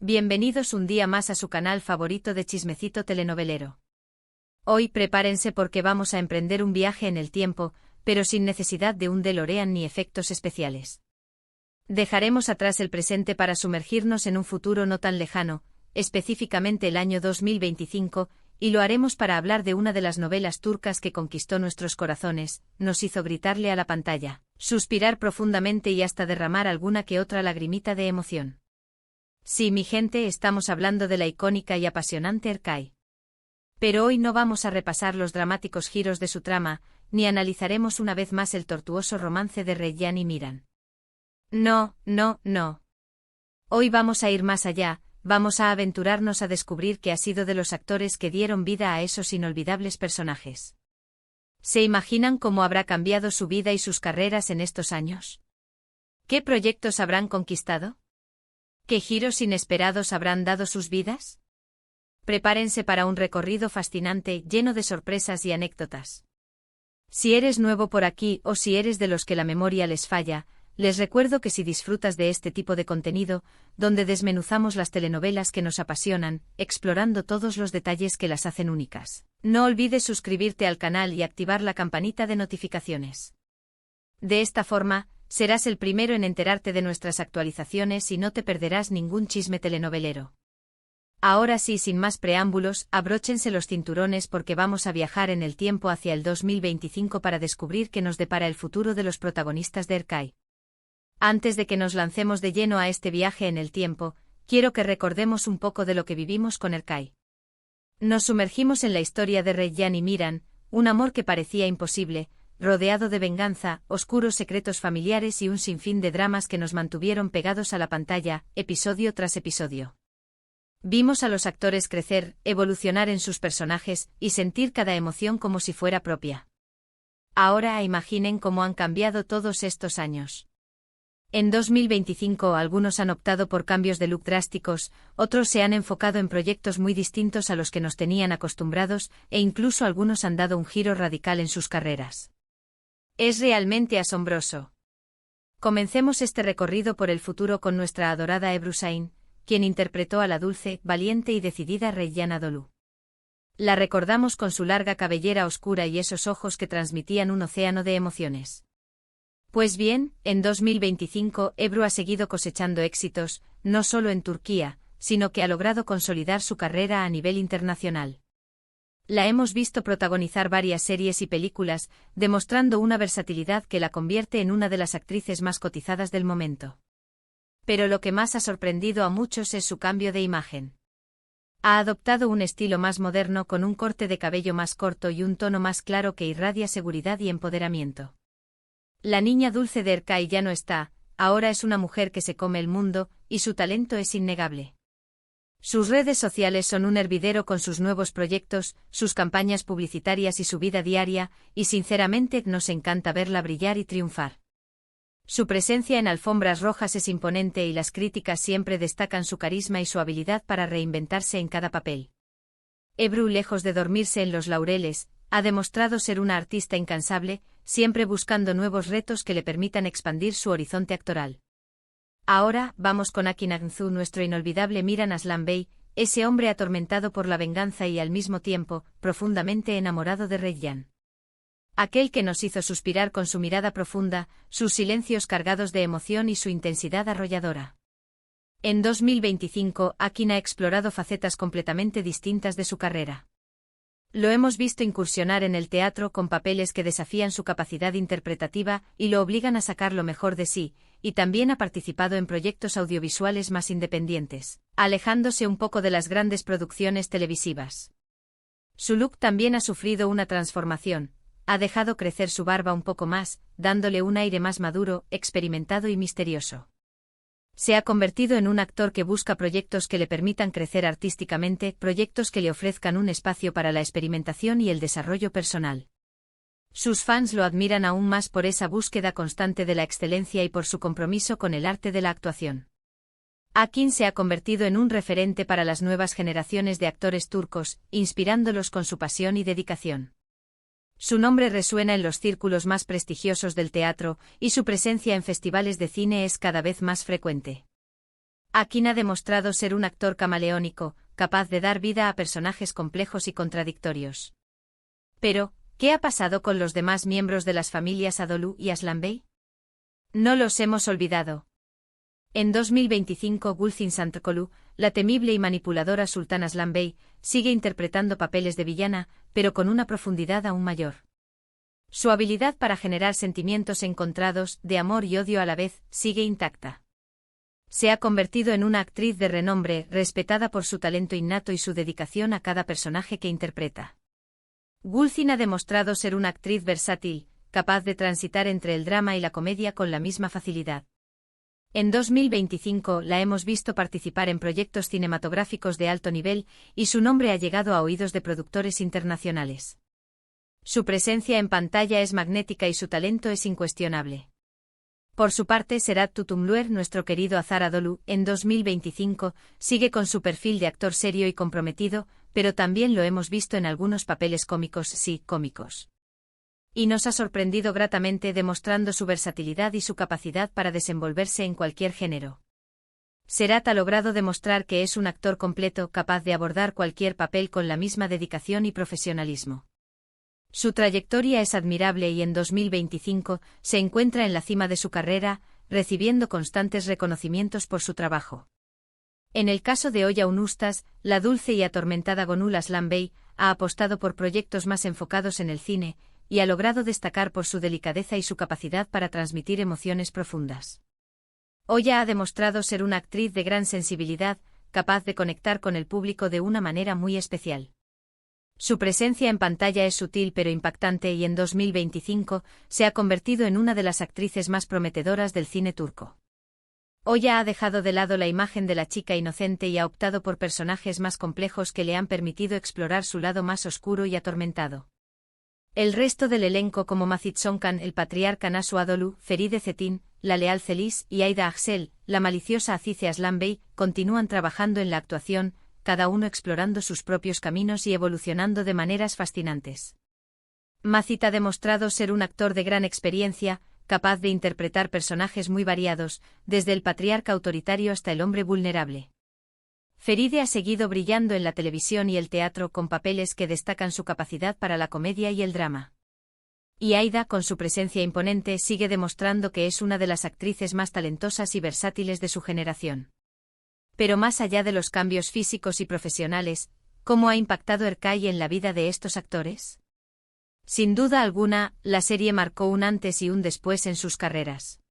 Bienvenidos un día más a su canal favorito de chismecito telenovelero. Hoy prepárense porque vamos a emprender un viaje en el tiempo, pero sin necesidad de un DeLorean ni efectos especiales. Dejaremos atrás el presente para sumergirnos en un futuro no tan lejano, específicamente el año 2025, y lo haremos para hablar de una de las novelas turcas que conquistó nuestros corazones, nos hizo gritarle a la pantalla, suspirar profundamente y hasta derramar alguna que otra lagrimita de emoción. Sí, mi gente, estamos hablando de la icónica y apasionante Erkay. Pero hoy no vamos a repasar los dramáticos giros de su trama, ni analizaremos una vez más el tortuoso romance de Reyyan y Miran. No. Hoy vamos a ir más allá, vamos a aventurarnos a descubrir qué ha sido de los actores que dieron vida a esos inolvidables personajes. ¿Se imaginan cómo habrá cambiado su vida y sus carreras en estos años? ¿Qué proyectos habrán conquistado? ¿Qué giros inesperados habrán dado sus vidas? Prepárense para un recorrido fascinante, lleno de sorpresas y anécdotas. Si eres nuevo por aquí o si eres de los que la memoria les falla, les recuerdo que si disfrutas de este tipo de contenido, donde desmenuzamos las telenovelas que nos apasionan, explorando todos los detalles que las hacen únicas, no olvides suscribirte al canal y activar la campanita de notificaciones. De esta forma, serás el primero en enterarte de nuestras actualizaciones y no te perderás ningún chisme telenovelero. Ahora sí, sin más preámbulos, abróchense los cinturones porque vamos a viajar en el tiempo hacia el 2025 para descubrir qué nos depara el futuro de los protagonistas de Erkay. Antes de que nos lancemos de lleno a este viaje en el tiempo, quiero que recordemos un poco de lo que vivimos con Erkay. Nos sumergimos en la historia de Reyyan y Miran, un amor que parecía imposible, rodeado de venganza, oscuros secretos familiares y un sinfín de dramas que nos mantuvieron pegados a la pantalla, episodio tras episodio. Vimos a los actores crecer, evolucionar en sus personajes y sentir cada emoción como si fuera propia. Ahora imaginen cómo han cambiado todos estos años. En 2025 algunos han optado por cambios de look drásticos, otros se han enfocado en proyectos muy distintos a los que nos tenían acostumbrados e incluso algunos han dado un giro radical en sus carreras. Es realmente asombroso. Comencemos este recorrido por el futuro con nuestra adorada Ebru Şahin, quien interpretó a la dulce, valiente y decidida Reyyan Anadolu. La recordamos con su larga cabellera oscura y esos ojos que transmitían un océano de emociones. Pues bien, en 2025 Ebru ha seguido cosechando éxitos, no solo en Turquía, sino que ha logrado consolidar su carrera a nivel internacional. La hemos visto protagonizar varias series y películas, demostrando una versatilidad que la convierte en una de las actrices más cotizadas del momento. Pero lo que más ha sorprendido a muchos es su cambio de imagen. Ha adoptado un estilo más moderno con un corte de cabello más corto y un tono más claro que irradia seguridad y empoderamiento. La niña dulce de Erkay ya no está, ahora es una mujer que se come el mundo, y su talento es innegable. Sus redes sociales son un hervidero con sus nuevos proyectos, sus campañas publicitarias y su vida diaria, y sinceramente nos encanta verla brillar y triunfar. Su presencia en alfombras rojas es imponente y las críticas siempre destacan su carisma y su habilidad para reinventarse en cada papel. Ebru, lejos de dormirse en los laureles, ha demostrado ser una artista incansable, siempre buscando nuevos retos que le permitan expandir su horizonte actoral. Ahora, vamos con Akin Aksu, nuestro inolvidable Miran Aslan Bey, ese hombre atormentado por la venganza y al mismo tiempo, profundamente enamorado de Reyyan. Aquel que nos hizo suspirar con su mirada profunda, sus silencios cargados de emoción y su intensidad arrolladora. En 2025, Akin ha explorado facetas completamente distintas de su carrera. Lo hemos visto incursionar en el teatro con papeles que desafían su capacidad interpretativa y lo obligan a sacar lo mejor de sí, y también ha participado en proyectos audiovisuales más independientes, alejándose un poco de las grandes producciones televisivas. Su look también ha sufrido una transformación, ha dejado crecer su barba un poco más, dándole un aire más maduro, experimentado y misterioso. Se ha convertido en un actor que busca proyectos que le permitan crecer artísticamente, proyectos que le ofrezcan un espacio para la experimentación y el desarrollo personal. Sus fans lo admiran aún más por esa búsqueda constante de la excelencia y por su compromiso con el arte de la actuación. Akin se ha convertido en un referente para las nuevas generaciones de actores turcos, inspirándolos con su pasión y dedicación. Su nombre resuena en los círculos más prestigiosos del teatro, y su presencia en festivales de cine es cada vez más frecuente. Akin ha demostrado ser un actor camaleónico, capaz de dar vida a personajes complejos y contradictorios. Pero, ¿qué ha pasado con los demás miembros de las familias Adolu y Aslan Bey? No los hemos olvidado. En 2025 Gulzin Santkolu, la temible y manipuladora sultana Aslan Bey, sigue interpretando papeles de villana, pero con una profundidad aún mayor. Su habilidad para generar sentimientos encontrados, de amor y odio a la vez, sigue intacta. Se ha convertido en una actriz de renombre, respetada por su talento innato y su dedicación a cada personaje que interpreta. Gulzin ha demostrado ser una actriz versátil, capaz de transitar entre el drama y la comedia con la misma facilidad. En 2025 la hemos visto participar en proyectos cinematográficos de alto nivel y su nombre ha llegado a oídos de productores internacionales. Su presencia en pantalla es magnética y su talento es incuestionable. Por su parte, Serhat Tutumluer, nuestro querido Azar Adolu, en 2025, sigue con su perfil de actor serio y comprometido, pero también lo hemos visto en algunos papeles cómicos, sí, cómicos. Y nos ha sorprendido gratamente demostrando su versatilidad y su capacidad para desenvolverse en cualquier género. Serhat ha logrado demostrar que es un actor completo, capaz de abordar cualquier papel con la misma dedicación y profesionalismo. Su trayectoria es admirable y en 2025 se encuentra en la cima de su carrera, recibiendo constantes reconocimientos por su trabajo. En el caso de Oya Unustas, la dulce y atormentada Gonul Aslan Bey ha apostado por proyectos más enfocados en el cine, y ha logrado destacar por su delicadeza y su capacidad para transmitir emociones profundas. Oya ha demostrado ser una actriz de gran sensibilidad, capaz de conectar con el público de una manera muy especial. Su presencia en pantalla es sutil pero impactante y en 2025 se ha convertido en una de las actrices más prometedoras del cine turco. Oya ha dejado de lado la imagen de la chica inocente y ha optado por personajes más complejos que le han permitido explorar su lado más oscuro y atormentado. El resto del elenco como Macit Sonkan, el patriarca Nasu Adolu, Feride Cetin, la leal Celis y Aida Axel, la maliciosa Azize Aslan Bey, continúan trabajando en la actuación, cada uno explorando sus propios caminos y evolucionando de maneras fascinantes. Macit ha demostrado ser un actor de gran experiencia, capaz de interpretar personajes muy variados, desde el patriarca autoritario hasta el hombre vulnerable. Feride ha seguido brillando en la televisión y el teatro con papeles que destacan su capacidad para la comedia y el drama. Y Aida, con su presencia imponente, sigue demostrando que es una de las actrices más talentosas y versátiles de su generación. Pero más allá de los cambios físicos y profesionales, ¿cómo ha impactado Erkay en la vida de estos actores? Sin duda alguna, la serie marcó un antes y un después en sus carreras.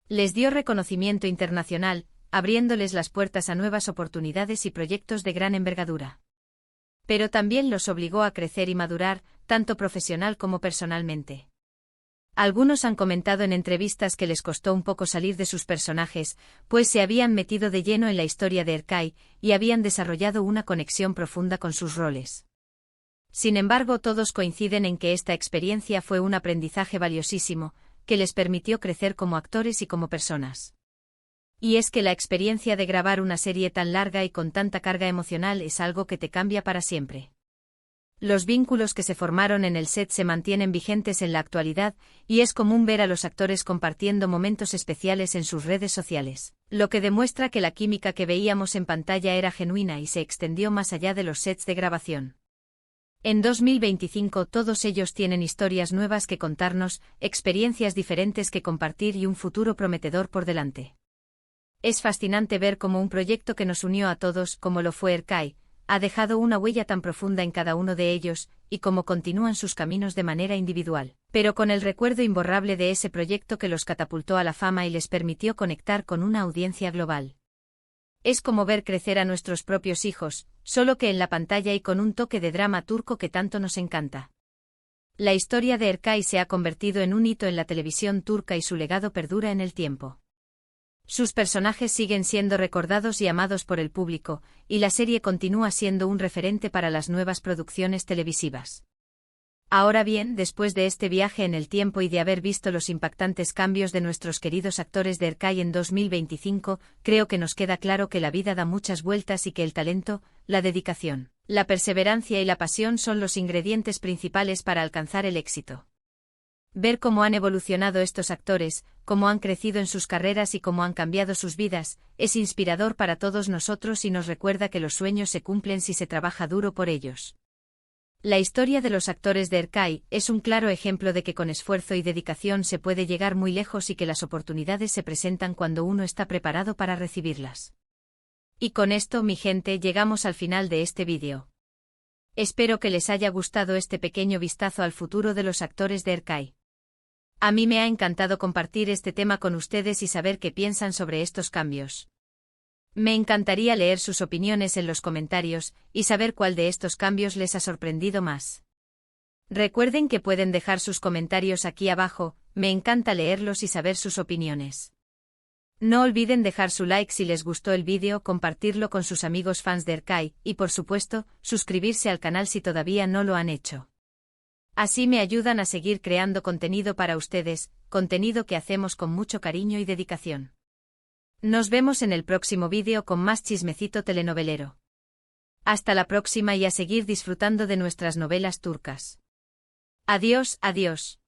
Les dio reconocimiento internacional, abriéndoles las puertas a nuevas oportunidades y proyectos de gran envergadura. Pero también los obligó a crecer y madurar, tanto profesional como personalmente. Algunos han comentado en entrevistas que les costó un poco salir de sus personajes, pues se habían metido de lleno en la historia de Erkay y habían desarrollado una conexión profunda con sus roles. Sin embargo, todos coinciden en que esta experiencia fue un aprendizaje valiosísimo, que les permitió crecer como actores y como personas. Y es que la experiencia de grabar una serie tan larga y con tanta carga emocional es algo que te cambia para siempre. Los vínculos que se formaron en el set se mantienen vigentes en la actualidad, y es común ver a los actores compartiendo momentos especiales en sus redes sociales, lo que demuestra que la química que veíamos en pantalla era genuina y se extendió más allá de los sets de grabación. En 2025 todos ellos tienen historias nuevas que contarnos, experiencias diferentes que compartir y un futuro prometedor por delante. Es fascinante ver cómo un proyecto que nos unió a todos, como lo fue Erkay, ha dejado una huella tan profunda en cada uno de ellos, y cómo continúan sus caminos de manera individual, pero con el recuerdo imborrable de ese proyecto que los catapultó a la fama y les permitió conectar con una audiencia global. Es como ver crecer a nuestros propios hijos, solo que en la pantalla y con un toque de drama turco que tanto nos encanta. La historia de Erkay se ha convertido en un hito en la televisión turca y su legado perdura en el tiempo. Sus personajes siguen siendo recordados y amados por el público, y la serie continúa siendo un referente para las nuevas producciones televisivas. Ahora bien, después de este viaje en el tiempo y de haber visto los impactantes cambios de nuestros queridos actores de Erkay en 2025, creo que nos queda claro que la vida da muchas vueltas y que el talento, la dedicación, la perseverancia y la pasión son los ingredientes principales para alcanzar el éxito. Ver cómo han evolucionado estos actores, cómo han crecido en sus carreras y cómo han cambiado sus vidas, es inspirador para todos nosotros y nos recuerda que los sueños se cumplen si se trabaja duro por ellos. La historia de los actores de Erkai es un claro ejemplo de que con esfuerzo y dedicación se puede llegar muy lejos y que las oportunidades se presentan cuando uno está preparado para recibirlas. Y con esto, mi gente, llegamos al final de este vídeo. Espero que les haya gustado este pequeño vistazo al futuro de los actores de Erkai. A mí me ha encantado compartir este tema con ustedes y saber qué piensan sobre estos cambios. Me encantaría leer sus opiniones en los comentarios y saber cuál de estos cambios les ha sorprendido más. Recuerden que pueden dejar sus comentarios aquí abajo, me encanta leerlos y saber sus opiniones. No olviden dejar su like si les gustó el vídeo, compartirlo con sus amigos fans de Erkai y por supuesto, suscribirse al canal si todavía no lo han hecho. Así me ayudan a seguir creando contenido para ustedes, contenido que hacemos con mucho cariño y dedicación. Nos vemos en el próximo vídeo con más chismecito telenovelero. Hasta la próxima y a seguir disfrutando de nuestras novelas turcas. Adiós, adiós.